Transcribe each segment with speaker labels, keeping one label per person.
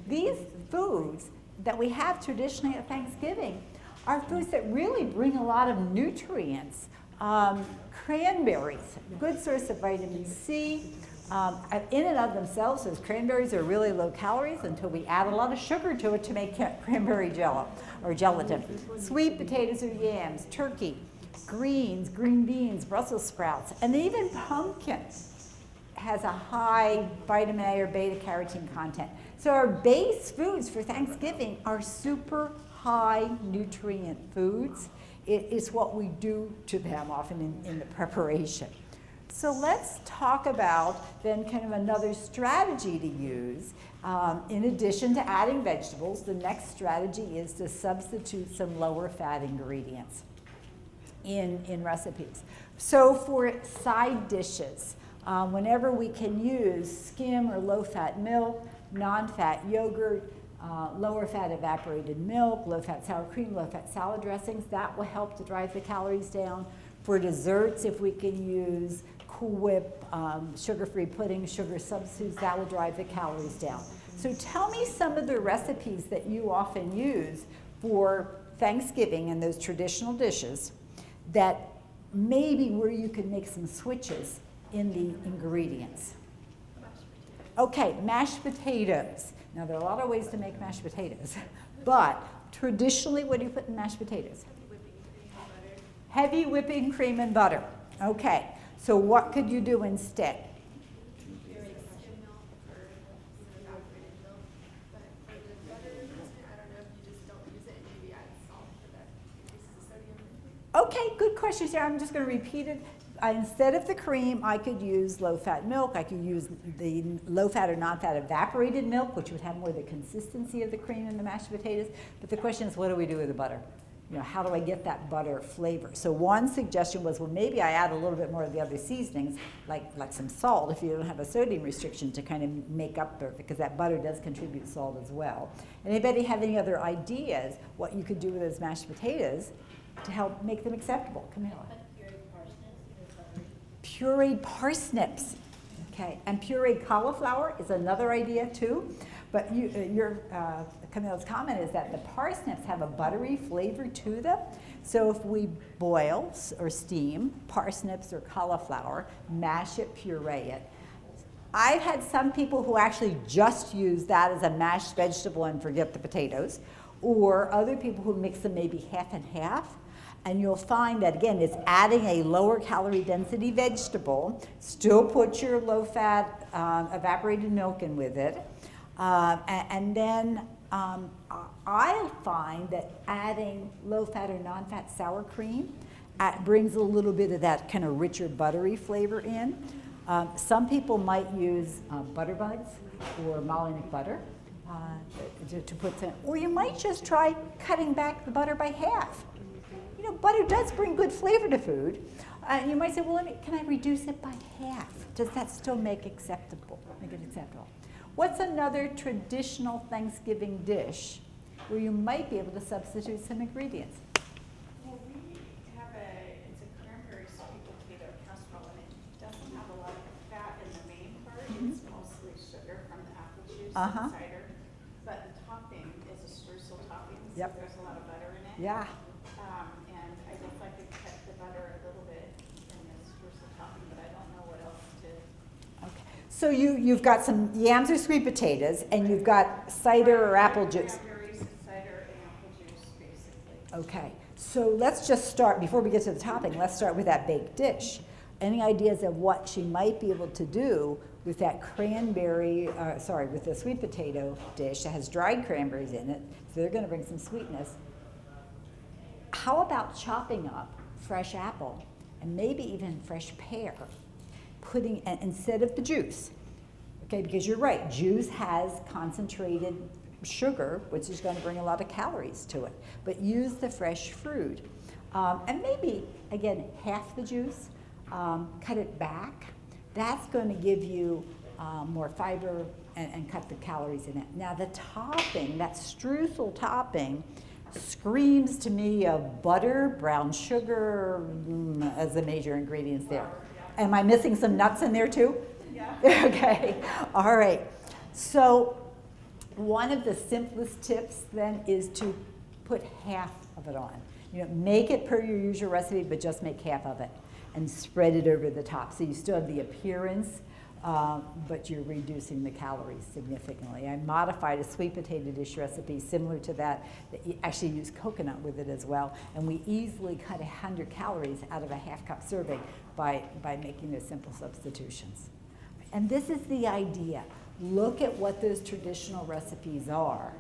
Speaker 1: These foods that we have traditionally at Thanksgiving are foods that really bring a lot of nutrients. Cranberries, good source of vitamin C. In and of themselves, those cranberries are really low calories until we add a lot of sugar to it to make cranberry jello or gelatin. Sweet potatoes or yams, turkey, greens, green beans, Brussels sprouts, and even pumpkin has a high vitamin A or beta carotene content. So our base foods for Thanksgiving are super high nutrient foods. It is what we do to them often in the preparation. So let's talk about then kind of another strategy to use. In addition to adding vegetables, the next strategy is to substitute some lower fat ingredients in recipes. So for side dishes, whenever we can use skim or low fat milk, non-fat yogurt, lower fat evaporated milk, low fat sour cream, low fat salad dressings, that will help to drive the calories down. For desserts, if we can use Cool Whip, sugar-free pudding, sugar substitutes, that will drive the calories down. So tell me some of the recipes that you often use for Thanksgiving and those traditional dishes that maybe where you could make some switches in the ingredients. Okay, mashed potatoes. Now there are a lot of ways to make mashed potatoes, but traditionally what do you put in mashed potatoes? Heavy whipping cream and butter. Okay, so what could you do instead? Okay, good question, Sarah. I'm just going to repeat it. Instead of the cream, I could use low-fat milk. I could use the low-fat or non-fat evaporated milk, which would have more of the consistency of the cream in the mashed potatoes. But the question is, what do we do with the butter? You know, how do I get that butter flavor? So one suggestion was, well, maybe I add a little bit more of the other seasonings, like some salt, if you don't have a sodium restriction, to kind of make up for it, because that butter does contribute salt as well. Anybody have any other ideas what you could do with those mashed potatoes to help make them acceptable? Camilla. Pureed parsnips, okay, and pureed cauliflower is another idea too. But Camilla's comment is that the parsnips have a buttery flavor to them. So if we boil or steam parsnips or cauliflower, mash it, puree it. I've had some people who actually just use that as a mashed vegetable and forget the potatoes, or other people who mix them maybe half and half. And you'll find that, again, it's adding a lower calorie density vegetable, still put your low-fat evaporated milk in with it. And then I find that adding low-fat or non-fat sour cream brings a little bit of that kind of richer buttery flavor in. Some people might use butter buds or Molinik butter to put some, or you might just try cutting back the butter by half. You know, butter does bring good flavor to food. You might say, well, can I reduce it by half? Does that still make it acceptable? What's another traditional Thanksgiving dish where you might be able to substitute some ingredients?
Speaker 2: Well, we have it's a cranberry sweet potato casserole, and it doesn't have a lot of fat in the main part. Mm-hmm. It's mostly sugar from the apple juice and cider. But the topping is a streusel topping, so there's a lot of butter in it.
Speaker 1: Yeah.
Speaker 2: And I guess I could cut the butter a little bit in the streusel topping, but I don't know what else to.
Speaker 1: Okay. So you've got some yams or sweet potatoes, and you've got cider or apple juice.
Speaker 2: Cranberries, cider, and apple juice, basically.
Speaker 1: Okay. So let's just start, before we get to the topping, let's start with that baked dish. Any ideas of what she might be able to do with that with the sweet potato dish that has dried cranberries in it, so they're going to bring some sweetness. How about chopping up fresh apple and maybe even fresh pear, putting instead of the juice, okay, because you're right, juice has concentrated sugar, which is going to bring a lot of calories to it, but use the fresh fruit. And maybe, again, half the juice, cut it back. That's going to give you more fiber and cut the calories in it. Now the topping, that streusel topping, screams to me of butter, brown sugar as the major ingredients there. Am I missing some nuts in there too?
Speaker 2: Yeah.
Speaker 1: Okay, all right. So One of the simplest tips then is to put half of it on. Make it per your usual recipe, but just make half of it and spread it over the top. So you still have the appearance, but you're reducing the calories significantly. I modified a sweet potato dish recipe similar to that you actually use coconut with it as well. And we easily cut 100 calories out of a half-cup serving by making those simple substitutions. And this is the idea. Look at what those traditional recipes are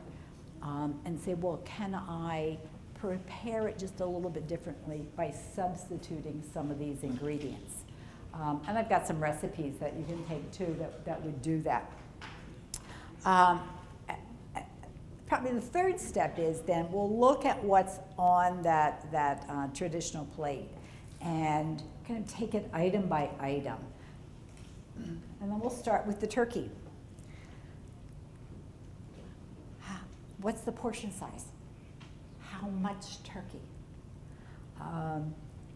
Speaker 1: and say, well, can I prepare it just a little bit differently by substituting some of these ingredients? And I've got some recipes that you can take too that would do that. Probably the third step is then we'll look at what's on that traditional plate and kind of take it item by item. And then we'll start with the turkey. What's the portion size? How much turkey?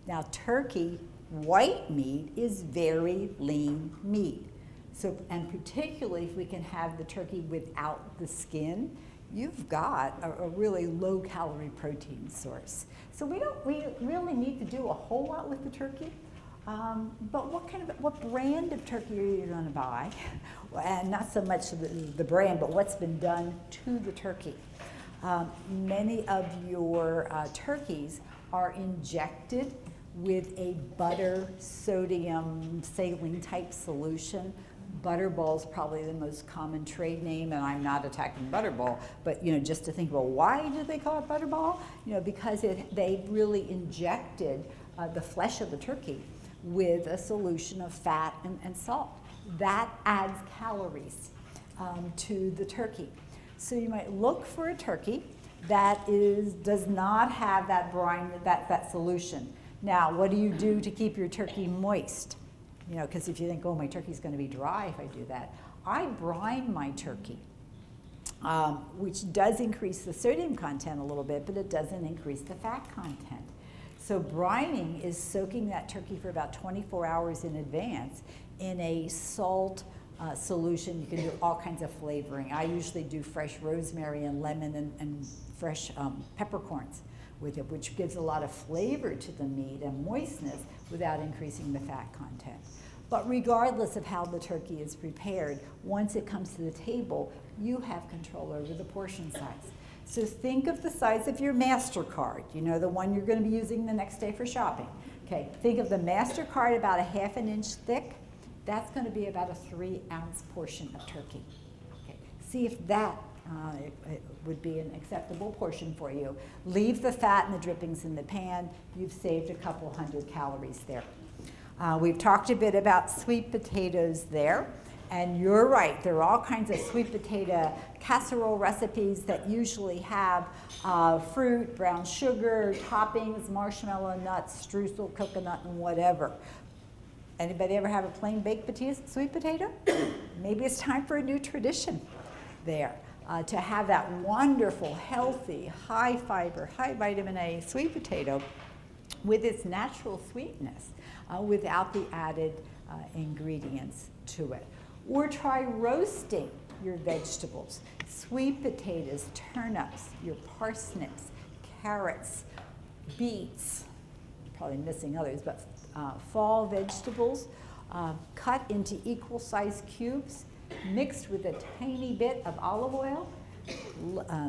Speaker 1: Now turkey, white meat, is very lean meat. So, and particularly if we can have the turkey without the skin, you've got a really low calorie protein source. So we really need to do a whole lot with the turkey. But what brand of turkey are you going to buy? And not so much the brand, but what's been done to the turkey. Many of your turkeys are injected with a butter sodium saline type solution. Butterball is probably the most common trade name, and I'm not attacking Butterball, but just to think, well, why do they call it Butterball? Because they really injected the flesh of the turkey with a solution of fat and salt. That adds calories to the turkey. So you might look for a turkey that does not have that brine, that solution. Now, what do you do to keep your turkey moist? Because if you think, oh, my turkey's going to be dry if I do that, I brine my turkey, which does increase the sodium content a little bit, but it doesn't increase the fat content. So brining is soaking that turkey for about 24 hours in advance in a salt solution. You can do all kinds of flavoring. I usually do fresh rosemary and lemon and fresh peppercorns with it, which gives a lot of flavor to the meat and moistness without increasing the fat content. But regardless of how the turkey is prepared, once it comes to the table, you have control over the portion size. So think of the size of your MasterCard, the one you're going to be using the next day for shopping. Okay, think of the MasterCard about a ½ inch thick. That's going to be about a 3-ounce portion of turkey. Okay, see if that it would be an acceptable portion for you. Leave the fat and the drippings in the pan. You've saved a couple hundred calories there. We've talked a bit about sweet potatoes there. And you're right, there are all kinds of sweet potato casserole recipes that usually have fruit, brown sugar, toppings, marshmallow nuts, streusel, coconut, and whatever. Anybody ever have a plain baked sweet potato? Maybe it's time for a new tradition there. To have that wonderful, healthy, high fiber, high vitamin A sweet potato with its natural sweetness without the added ingredients to it. Or try roasting your vegetables, sweet potatoes, turnips, your parsnips, carrots, beets, probably missing others, but fall vegetables, cut into equal sized cubes, mixed with a tiny bit of olive oil,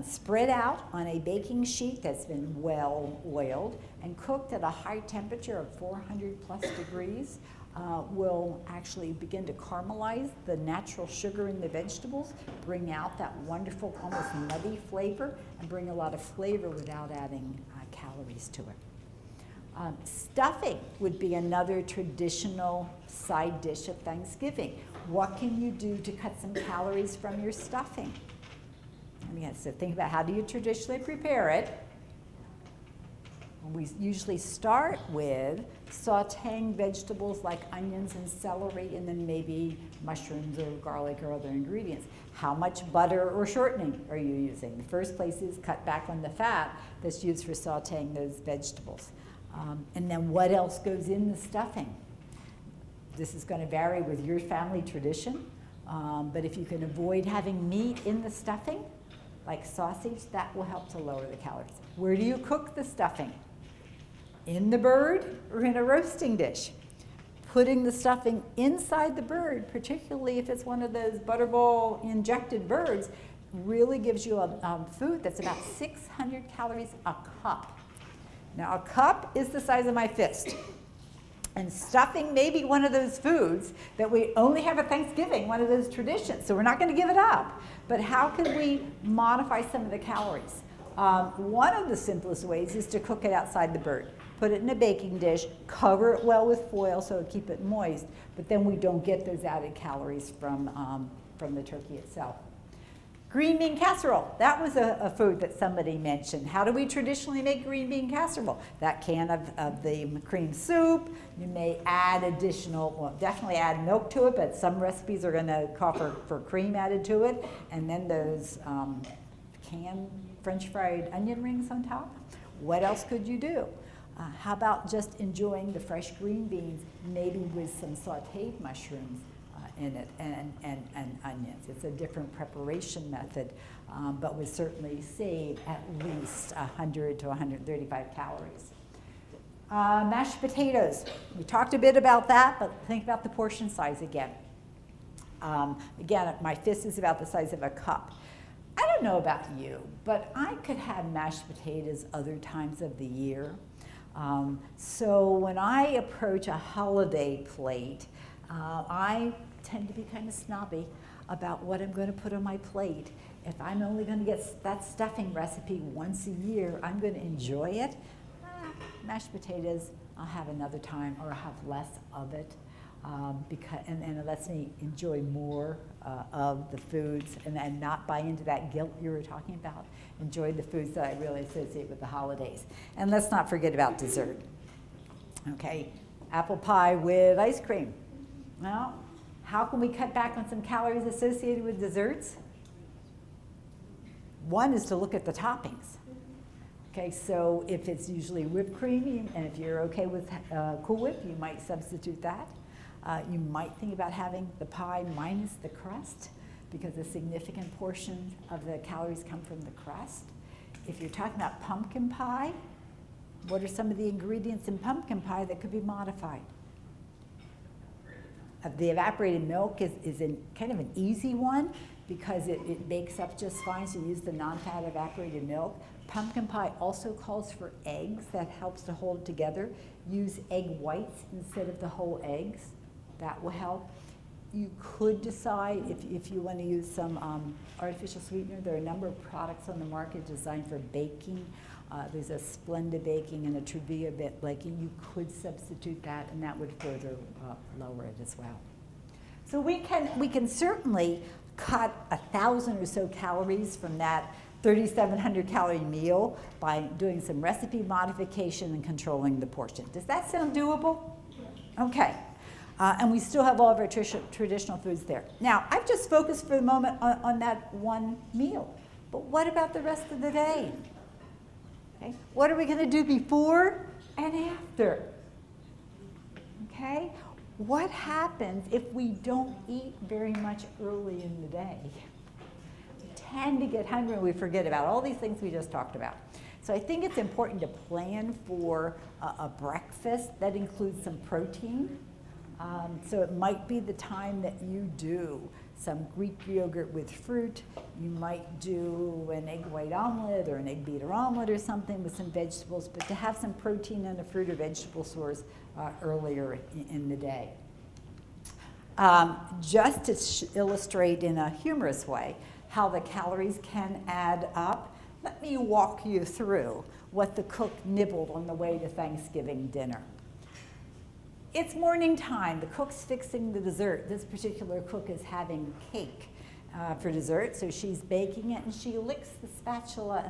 Speaker 1: spread out on a baking sheet that's been well oiled and cooked at a high temperature of 400+ degrees. Will actually begin to caramelize the natural sugar in the vegetables, bring out that wonderful, almost nutty flavor, and bring a lot of flavor without adding calories to it. Stuffing would be another traditional side dish of Thanksgiving. What can you do to cut some calories from your stuffing? And again, so think about how do you traditionally prepare it. We usually start with sauteing vegetables like onions and celery, and then maybe mushrooms or garlic or other ingredients. How much butter or shortening are you using? The first place is cut back on the fat that's used for sauteing those vegetables. And then what else goes in the stuffing? This is going to vary with your family tradition. But if you can avoid having meat in the stuffing, like sausage, that will help to lower the calories. Where do you cook the stuffing? In the bird or in a roasting dish? Putting the stuffing inside the bird, particularly if it's one of those butterball injected birds, really gives you a food that's about 600 calories a cup. Now, a cup is the size of my fist. And stuffing may be one of those foods that we only have at Thanksgiving, one of those traditions. So we're not going to give it up. But how can we modify some of the calories? One of the simplest ways is to cook it outside the bird. Put it in a baking dish, cover it well with foil so it keep it moist, but then we don't get those added calories from the turkey itself. Green bean casserole, that was a food that somebody mentioned. How do we traditionally make green bean casserole? That can of the cream soup, you may add additional, well, definitely add milk to it, but some recipes are gonna call for cream added to it, and then those canned French fried onion rings on top. What else could you do? How about just enjoying the fresh green beans, maybe with some sauteed mushrooms in it and onions. It's a different preparation method, but would certainly save at least 100 to 135 calories. Mashed potatoes. We talked a bit about that, but think about the portion size again. Again, my fist is about the size of a cup. I don't know about you, but I could have mashed potatoes other times of the year. So when I approach a holiday plate, I tend to be kind of snobby about what I'm going to put on my plate. If I'm only going to get that stuffing recipe once a year, I'm going to enjoy it. Mashed potatoes, I'll have another time, or I'll have less of it, and it lets me enjoy more of the foods and not buy into that guilt you were talking about. Enjoy the foods that I really associate with the holidays. And let's not forget about dessert. Okay, apple pie with ice cream. Well, how can we cut back on some calories associated with desserts? One is to look at the toppings. Okay, so if it's usually whipped cream, and if you're okay with Cool Whip, you might substitute that. You might think about having the pie minus the crust, because a significant portion of the calories come from the crust. If you're talking about pumpkin pie, what are some of the ingredients in pumpkin pie that could be modified? The evaporated milk is kind of an easy one because it bakes up just fine, so you use the non-fat evaporated milk. Pumpkin pie also calls for eggs. That helps to hold it together. Use egg whites instead of the whole eggs. That will help. You could decide if you want to use some artificial sweetener. There are a number of products on the market designed for baking. There's a Splenda baking and a Truvia baking. You could substitute that, and that would further lower it as well. So we can certainly cut 1,000 or so calories from that 3,700 calorie meal by doing some recipe modification and controlling the portion. Does that sound doable? Okay. And we still have all of our traditional foods there. Now, I've just focused for the moment on that one meal. But what about the rest of the day? Okay. What are we going to do before and after? Okay. What happens if we don't eat very much early in the day? We tend to get hungry and we forget about all these things we just talked about. So I think it's important to plan for a breakfast that includes some protein. So it might be the time that you do some Greek yogurt with fruit. You might do an egg white omelet or an egg beater omelet or something with some vegetables, but to have some protein and a fruit or vegetable source earlier in the day. Just to illustrate in a humorous way how the calories can add up, let me walk you through what the cook nibbled on the way to Thanksgiving dinner. It's morning time. The cook's fixing the dessert. This particular cook is having cake for dessert, so she's baking it, and she licks the spatula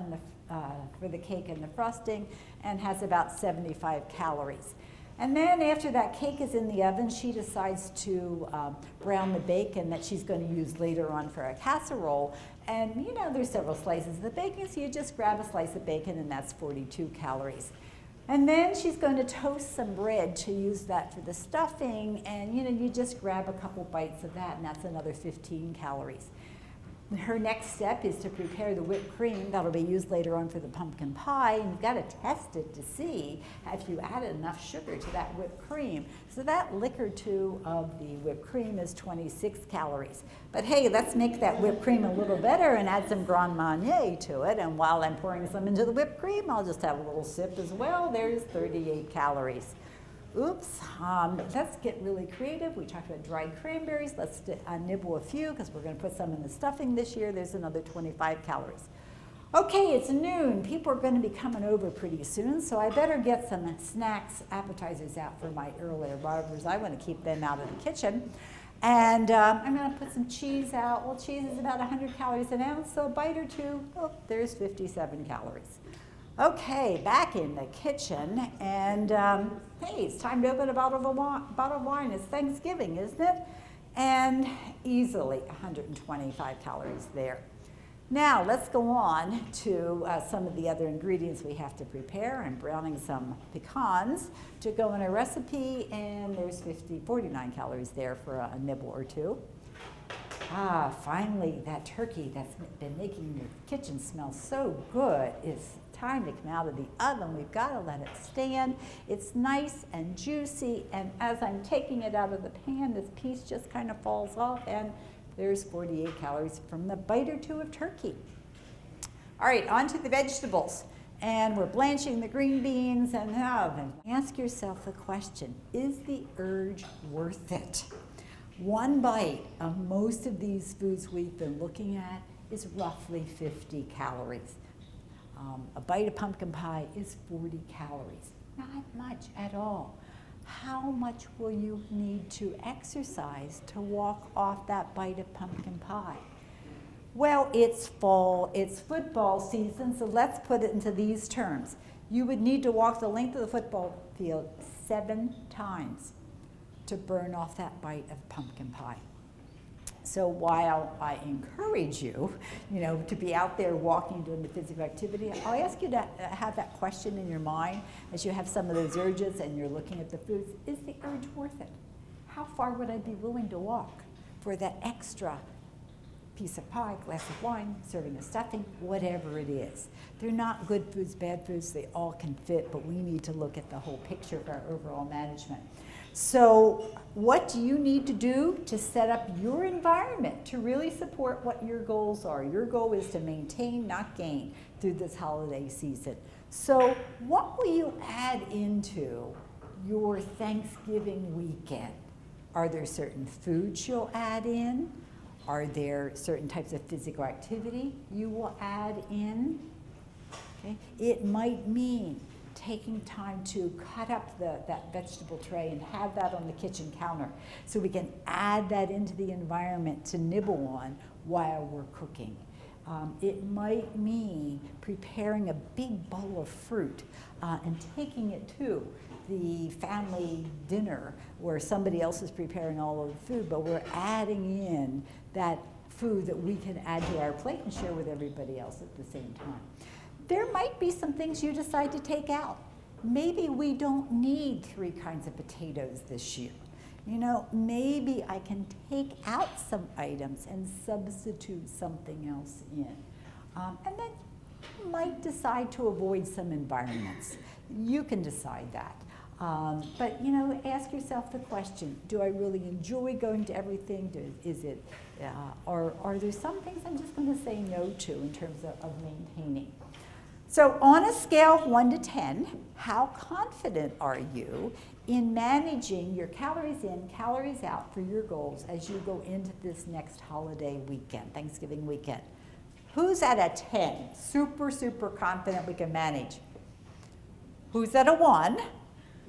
Speaker 1: for the cake and the frosting, and has about 75 calories. And then after that cake is in the oven, she decides to brown the bacon that she's going to use later on for a casserole. And there's several slices of the bacon, so you just grab a slice of bacon, and that's 42 calories. And then she's going to toast some bread to use that for the stuffing, and you just grab a couple bites of that, and that's another 15 calories. Her next step is to prepare the whipped cream that'll be used later on for the pumpkin pie, and you've got to test it to see if you added enough sugar to that whipped cream. So that lick or two of the whipped cream is 26 calories. But hey, let's make that whipped cream a little better and add some Grand Marnier to it, and while I'm pouring some into the whipped cream, I'll just have a little sip as well. There's 38 calories. Oops, let's get really creative. We talked about dried cranberries. Let's nibble a few because we're going to put some in the stuffing this year. There's another 25 calories. Okay, it's noon. People are going to be coming over pretty soon, so I better get some snacks, appetizers out for my earlier barbers. I want to keep them out of the kitchen. And I'm going to put some cheese out. Well, cheese is about 100 calories an ounce, so a bite or two, oh, there's 57 calories. Okay, back in the kitchen, and hey, it's time to open a bottle of wine. It's Thanksgiving, isn't it? And easily 125 calories there. Now, let's go on to some of the other ingredients we have to prepare. I'm browning some pecans to go in a recipe, and there's 49 calories there for a nibble or two. Finally, that turkey that's been making the kitchen smell so good is time to come out of the oven. We've got to let it stand. It's nice and juicy, and as I'm taking it out of the pan, this piece just kind of falls off, and there's 48 calories from the bite or two of turkey. All right, on to the vegetables. And we're blanching the green beans, and ask yourself the question, is the urge worth it? One bite of most of these foods we've been looking at is roughly 50 calories. A bite of pumpkin pie is 40 calories. Not much at all. How much will you need to exercise to walk off that bite of pumpkin pie? Well, it's fall, it's football season, so let's put it into these terms. You would need to walk the length of the football field 7 times to burn off that bite of pumpkin pie. So while I encourage you, to be out there walking, doing the physical activity, I'll ask you to have that question in your mind as you have some of those urges and you're looking at the foods. Is the urge worth it? How far would I be willing to walk for that extra piece of pie, glass of wine, serving of stuffing, whatever it is? They're not good foods, bad foods. They all can fit, but we need to look at the whole picture for our overall management. So what do you need to do to set up your environment to really support what your goals are? Your goal is to maintain, not gain, through this holiday season. So what will you add into your Thanksgiving weekend? Are there certain foods you'll add in? Are there certain types of physical activity you will add in? Okay. It might mean taking time to cut up that vegetable tray and have that on the kitchen counter so we can add that into the environment to nibble on while we're cooking. It might mean preparing a big bowl of fruit and taking it to the family dinner where somebody else is preparing all of the food, but we're adding in that food that we can add to our plate and share with everybody else at the same time. There might be some things you decide to take out. Maybe we don't need 3 kinds of potatoes this year. Maybe I can take out some items and substitute something else in. And then you might decide to avoid some environments. You can decide that. But ask yourself the question, do I really enjoy going to everything? Or are there some things I'm just going to say no to in terms of maintaining? So on a scale of 1 to 10, how confident are you in managing your calories in, calories out for your goals as you go into this next holiday weekend, Thanksgiving weekend? Who's at a 10? Super, super confident we can manage. Who's at a 1? All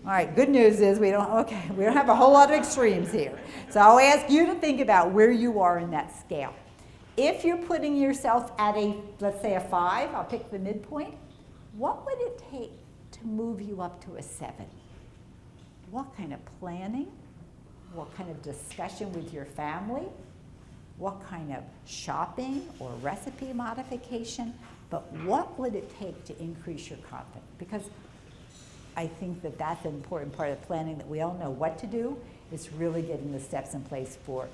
Speaker 1: right, good news is we don't have a whole lot of extremes here. So I'll ask you to think about where you are in that scale. If you're putting yourself at let's say a 5, I'll pick the midpoint, what would it take to move you up to a 7? What kind of planning? What kind of discussion with your family? What kind of shopping or recipe modification? But what would it take to increase your confidence? Because I think that that's an important part of planning, that we all know what to do. It's really getting the steps in place for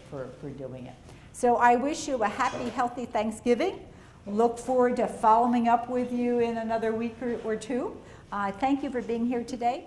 Speaker 1: doing it. So I wish you a happy, healthy Thanksgiving. Look forward to following up with you in another week or two. Thank you for being here today.